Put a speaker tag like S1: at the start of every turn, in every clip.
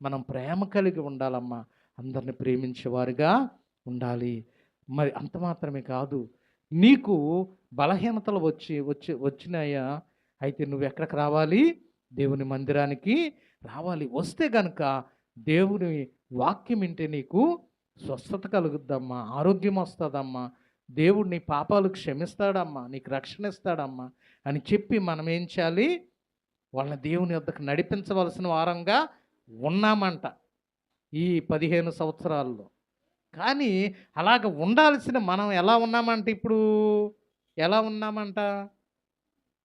S1: మనం ప్రేమ కలిగి ఉండాలమ్మా. అందరిని ప్రేమించేవారుగా ఉండాలి. మరి అంత మాత్రమే కాదు, నీకు బలహీనతలు వచ్చినాయా? అయితే నువ్వెక్కడికి రావాలి? దేవుని మందిరానికి రావాలి. వస్తే గనుక దేవుని వాక్యం వింటే నీకు స్వస్థత కలుగుద్దమ్మా, ఆరోగ్యం వస్తుందమ్మా, దేవుడు నీ పాపాలు క్షమిస్తాడమ్మా, నీకు రక్షణ ఇస్తాడమ్మా అని చెప్పి మనం ఏం చేయాలి? వాళ్ళని దేవుని యొద్దకు నడిపించవలసిన వారంగా ఉన్నామంట ఈ 15 సంవత్సరాల్లో. కానీ అలాగ ఉండాల్సిన మనం ఎలా ఉన్నామంట ఇప్పుడు? ఎలా ఉన్నామంట?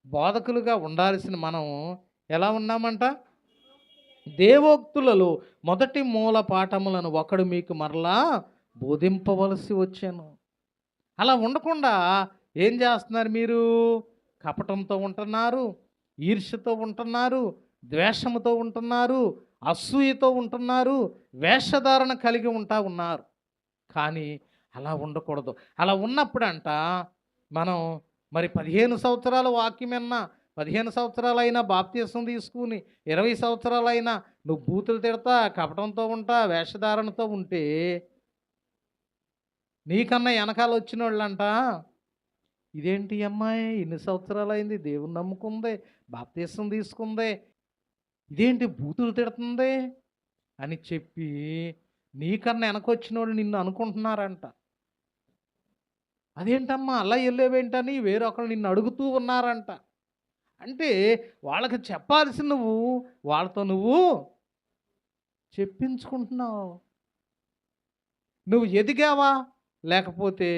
S1: బోధకులుగా ఉండాల్సిన మనం ఎలా ఉన్నామంట? దేవోక్తులలో మొదటి మూల పాఠములను ఒకడు మీకు మరలా బోధింపవలసి వచ్చాను. అలా ఉండకుండా ఏం చేస్తున్నారు మీరు? కపటంతో ఉంటున్నారు, ఈర్ష్యతో ఉంటున్నారు, ద్వేషముతో ఉంటున్నారు, అసూయతో ఉంటున్నారు, వేషధారణ కలిగి ఉన్నారు. కానీ అలా ఉండకూడదు. అలా ఉన్నప్పుడంట మనం మరి 15 సంవత్సరాల వాక్యం విన్నా, 15 సంవత్సరాలైనా బాప్తీసం తీసుకుని, 20 సంవత్సరాలైనా నువ్వు బూతులు తిడతా, కపటంతో ఉంటా, వేషధారణతో ఉంటే నీకన్నా వెనకాల వచ్చినోళ్ళంట, ఇదేంటి ఈ అమ్మాయి ఇన్ని సంవత్సరాలైంది, దేవుని నమ్ముకుంది, బాప్తీసం తీసుకుంది, ఇదేంటి బూతులు తిడుతుంది అని చెప్పి నీకన్నా వెనకొచ్చినోళ్ళు నిన్ను అనుకుంటున్నారంట. అదేంటమ్మా అలా వెళ్ళేవేంటని వేరొకరు నిన్ను అడుగుతూ ఉన్నారంట. అంటే వాళ్ళకి చెప్పాల్సి నువ్వు వాళ్ళతో నువ్వు చెప్పించుకుంటున్నావు. నువ్వు ఎదిగావా? లేకపోతే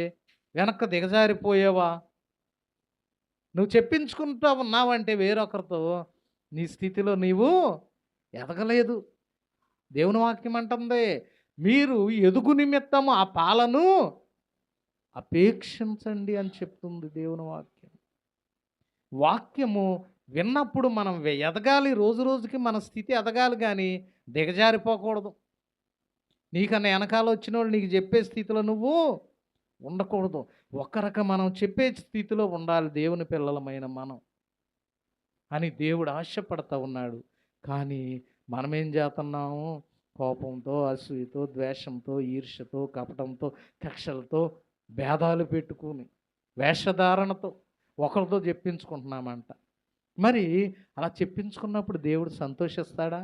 S1: వెనక్కి దిగజారిపోయావా? నువ్వు చెప్పించుకుంటూ ఉన్నావంటే వేరొకరితో నీ స్థితిలో నీవు ఎదగలేదు. దేవుని వాక్యం అంటుంది, మీరు ఎదుగు నిమిత్తము ఆ పాలను అపేక్షించండి అని చెప్తుంది దేవుని వాక్యం. వాక్యము విన్నప్పుడు మనం ఎదగాలి, రోజు రోజుకి మన స్థితి ఎదగాలి, కానీ దిగజారిపోకూడదు. నీకన్నా వెనకాల వచ్చిన వాళ్ళు నీకు చెప్పే స్థితిలో నువ్వు ఉండకూడదు. ఒక్కరక మనం చెప్పే స్థితిలో ఉండాలి దేవుని పిల్లలమైన మనం అని దేవుడు ఆశపడతా ఉన్నాడు. కానీ మనమేం చేస్తున్నాము? కోపంతో, అసూయతో, ద్వేషంతో, ఈర్ష్యతో, కపటంతో, కక్షలతో, భేదాలు పెట్టుకుని, వేషధారణతో ఒకరితో చెప్పించుకుంటున్నామంట. మరి అలా చెప్పించుకున్నప్పుడు దేవుడు సంతోషిస్తాడా?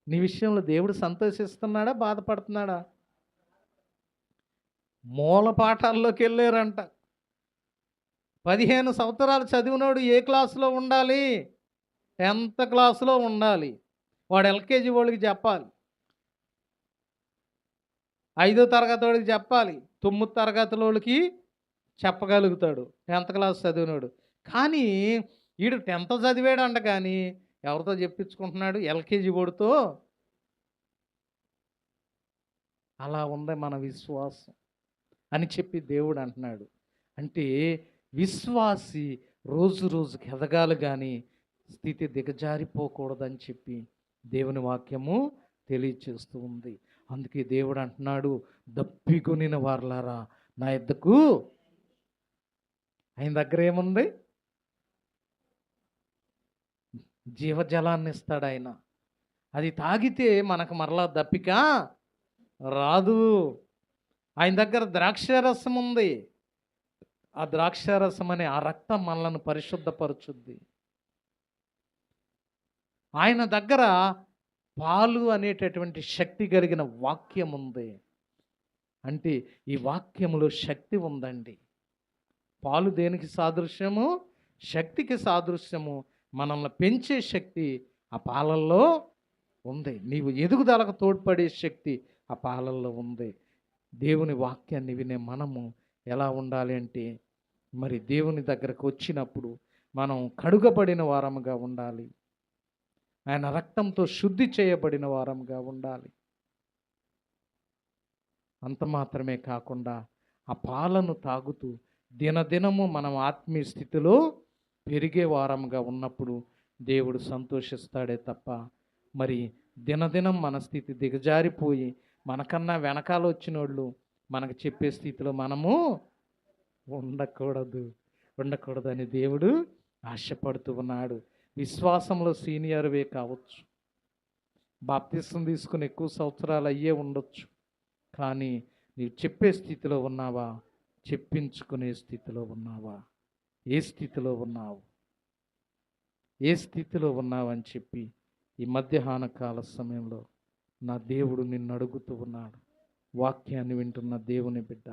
S1: నీ విషయంలో దేవుడు సంతోషిస్తున్నాడా? బాధపడుతున్నాడా? మూల పాఠాల్లోకి వెళ్ళారంట. 15 సంవత్సరాలు చదివినోడు ఏ క్లాసులో ఉండాలి? 10th క్లాసులో ఉండాలి. వాడు ఎల్కేజీ వాళ్ళకి చెప్పాలి, 5వ తరగతి వాడికి చెప్పాలి, 9వ తరగతి వాళ్ళకి చెప్పగలుగుతాడు 10th క్లాస్ చదివినోడు. కానీ వీడు 10th చదివాడంట, కానీ ఎవరితో చెప్పించుకుంటున్నాడు? ఎల్కేజీ వాడితో. అలా ఉంది మన విశ్వాసం అని చెప్పి దేవుడు అంటున్నాడు. అంటే విశ్వాసి రోజు రోజుకి ఎదగాలి, కానీ స్థితి దిగజారిపోకూడదని చెప్పి దేవుని వాక్యము తెలియచేస్తూ ఉంది. అందుకే దేవుడు అంటున్నాడు, దప్పికొనిన వారలారా నా యొద్దకు. ఆయన దగ్గర ఏముంది? జీవజలాన్ని ఇస్తాడు ఆయన. అది తాగితే మనకు మరలా దప్పిక రాదు. ఆయన దగ్గర ద్రాక్షారసం ఉంది. ఆ ద్రాక్షారసం అనే ఆ రక్తం మనలను పరిశుద్ధపరచుద్ది. ఆయన దగ్గర పాలు అనేటటువంటి శక్తి కలిగిన వాక్యం ఉంది. అంటే ఈ వాక్యములో శక్తి ఉందండి. పాలు దేనికి సాదృశ్యము? శక్తికి సాదృశ్యము. మనల్ని పెంచే శక్తి ఆ పాలల్లో ఉంది. నీవు ఎదుగుదలకు తోడ్పడే శక్తి ఆ పాలల్లో ఉంది. దేవుని వాక్యాన్ని వినే మనము ఎలా ఉండాలి అంటే, మరి దేవుని దగ్గరకు వచ్చినప్పుడు మనం కడుగబడిన వారముగా ఉండాలి. ఆయన రక్తంతో శుద్ధి చేయబడిన వారముగా ఉండాలి. అంత మాత్రమే కాకుండా ఆ పాలను తాగుతూ దినదినము మనం ఆత్మీయ స్థితిలో పెరిగే వారముగా ఉన్నప్పుడు దేవుడు సంతోషిస్తాడే తప్ప, మరి దినదినం మన స్థితి దిగజారిపోయి మనకన్నా వెనకాల వచ్చిన వాళ్ళు మనకు చెప్పే స్థితిలో మనము ఉండకూడదని దేవుడు ఆశపడుతూ ఉన్నాడు. విశ్వాసంలో సీనియర్వే కావచ్చు, బాప్తిసం తీసుకుని ఎక్కువ సంవత్సరాలు అయ్యే ఉండొచ్చు, కానీ నీవు చెప్పే స్థితిలో ఉన్నావా? చెప్పించుకునే స్థితిలో ఉన్నావా? ఏ స్థితిలో ఉన్నావు? ఏ స్థితిలో ఉన్నావని చెప్పి ఈ మధ్యాహ్న కాల సమయంలో నా దేవుడు నిన్ను అడుగుతూ ఉన్నాడు. వాక్యాన్ని వింటున్న దేవుని బిడ్డ,